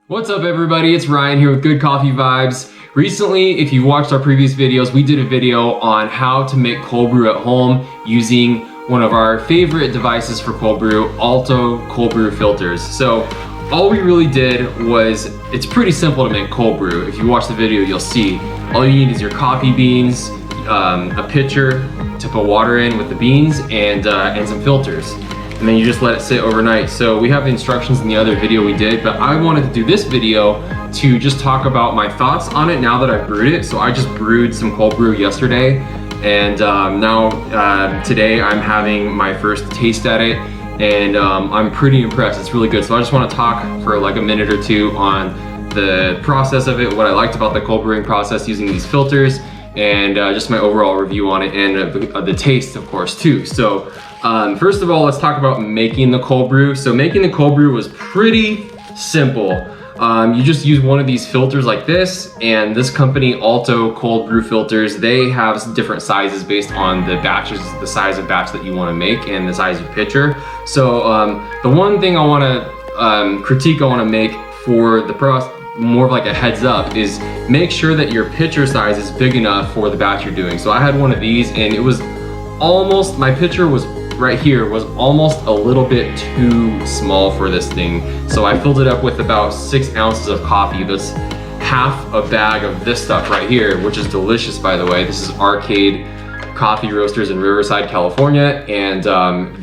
What's up everybody, it's Ryan here with Good Coffee Vibes. Recently, if you watched our previous videos, we did a video on how to make cold brew at home using one of our favorite devices for cold brew, Alto cold brew filters. So all we really did was, it's pretty simple to make cold brew. If you watch the video, you'll see. All you need is your coffee beans, a pitcher to put water in with the beans, and some filters. And then you just let it sit overnight. So we have the instructions in the other video we did, but I wanted to do this video to just talk about my thoughts on it now that I've brewed it. So I just brewed some cold brew yesterday, and today I'm having my first taste at it, and I'm pretty impressed. It's really good. So I just want to talk for like a minute or two on the process of it, what I liked about the cold brewing process using these filters, and just my overall review on it, and the taste, of course, too. So first of all, let's talk about making the cold brew. So making the cold brew was pretty simple. You just use one of these filters like this, and this company, Alto cold brew filters, they have different sizes based on the batches, the size of batch that you want to make, and the size of pitcher. So the one thing I want to critique, I want to make for the process, more of like a heads up, is make sure that your pitcher size is big enough for the batch you're doing. So I had one of these, and it was almost, my pitcher was right here, was almost a little bit too small for this thing. So I filled it up with about 6 ounces of coffee. That's half a bag of this stuff right here, which is delicious, by the way. This is Arcade Coffee Roasters in Riverside, California, and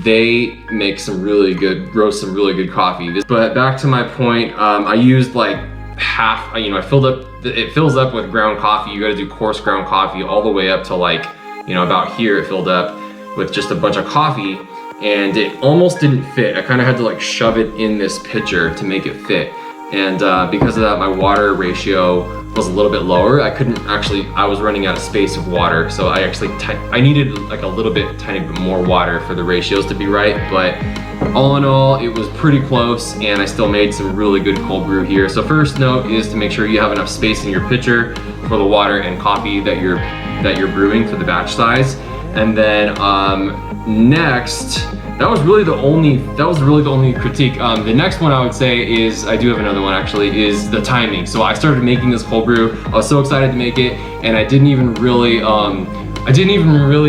they make some really good, roast some really good coffee. But back to my point, I used like half, I filled up, it fills up with ground coffee. You got to do coarse ground coffee all the way up to like, about here it filled up with just a bunch of coffee, and it almost didn't fit. I kind of had to like shove it in this pitcher to make it fit. And because of that, my water ratio was a little bit lower. I was running out of space of water. So I needed like a little bit, tiny bit more water for the ratios to be right. But all in all, it was pretty close, and I still made some really good cold brew here. So first note is to make sure you have enough space in your pitcher for the water and coffee that you're brewing for the batch size. And then next, that was really the only critique. The next one I would say is, I do have another one actually, is the timing. So I started making this cold brew. I was so excited to make it, and I didn't even really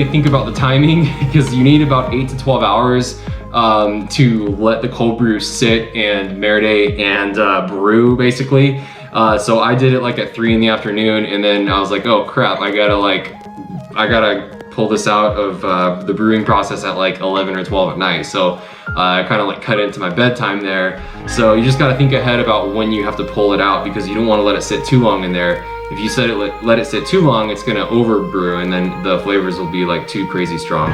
think about the timing because you need about 8 to 12 hours to let the cold brew sit and marinate and brew basically. So I did it like at 3 in the afternoon, and then I was like, oh crap, I gotta pull this out of the brewing process at like 11 or 12 at night. So I kind of like cut into my bedtime there. So you just got to think ahead about when you have to pull it out, because you don't want to let it sit too long in there. If you let it sit too long, it's going to over brew, and then the flavors will be like too crazy strong.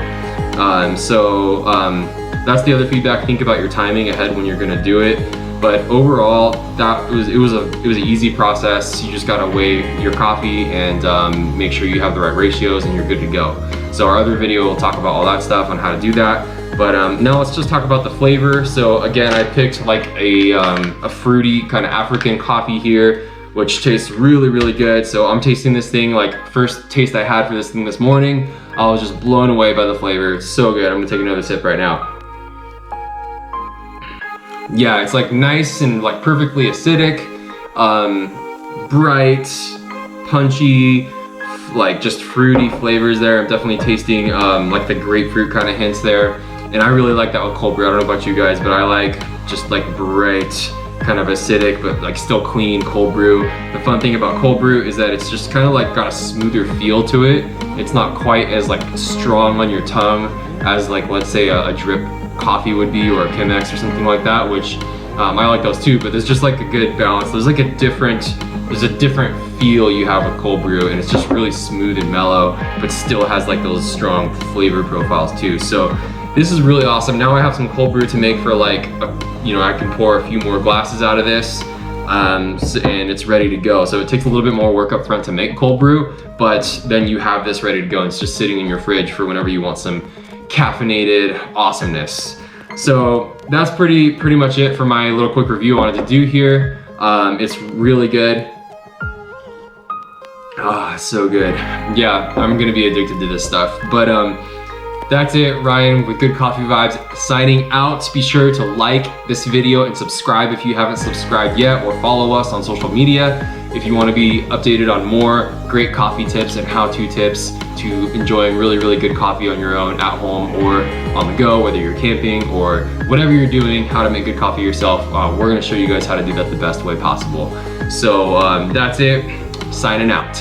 That's the other feedback. Think about your timing ahead when you're going to do it. But overall, it was an easy process. You just gotta weigh your coffee and make sure you have the right ratios, and you're good to go. So our other video will talk about all that stuff on how to do that. But now let's just talk about the flavor. So again, I picked like a fruity kind of African coffee here, which tastes really, really good. So I'm tasting this thing, like first taste I had for this thing this morning, I was just blown away by the flavor. It's so good. I'm gonna take another sip right now. Yeah, it's like nice and like perfectly acidic, bright, punchy, like just fruity flavors there. I'm definitely tasting like the grapefruit kind of hints there. And I really like that with cold brew. I don't know about you guys, but I like just like bright, kind of acidic, but like still clean cold brew. The fun thing about cold brew is that it's just kind of like got a smoother feel to it. It's not quite as like strong on your tongue as like, let's say a drip coffee would be, or a Chemex or something like that, which I like those too, but there's just like a good balance. There's a different feel you have with cold brew, and it's just really smooth and mellow, but still has like those strong flavor profiles too. So this is really awesome. Now I have some cold brew to make for like, I can pour a few more glasses out of this, and it's ready to go. So it takes a little bit more work up front to make cold brew, but then you have this ready to go, and it's just sitting in your fridge for whenever you want some caffeinated awesomeness. So that's pretty much it for my little quick review I wanted to do here. It's really good. So good. Yeah, I'm gonna be addicted to this stuff. But That's it, Ryan with Good Coffee Vibes signing out. Be sure to like this video and subscribe if you haven't subscribed yet, or follow us on social media if you want to be updated on more great coffee tips and how-to tips to enjoying really, really good coffee on your own at home or on the go, whether you're camping or whatever you're doing, how to make good coffee yourself. We're going to show you guys how to do that the best way possible. So that's it, signing out.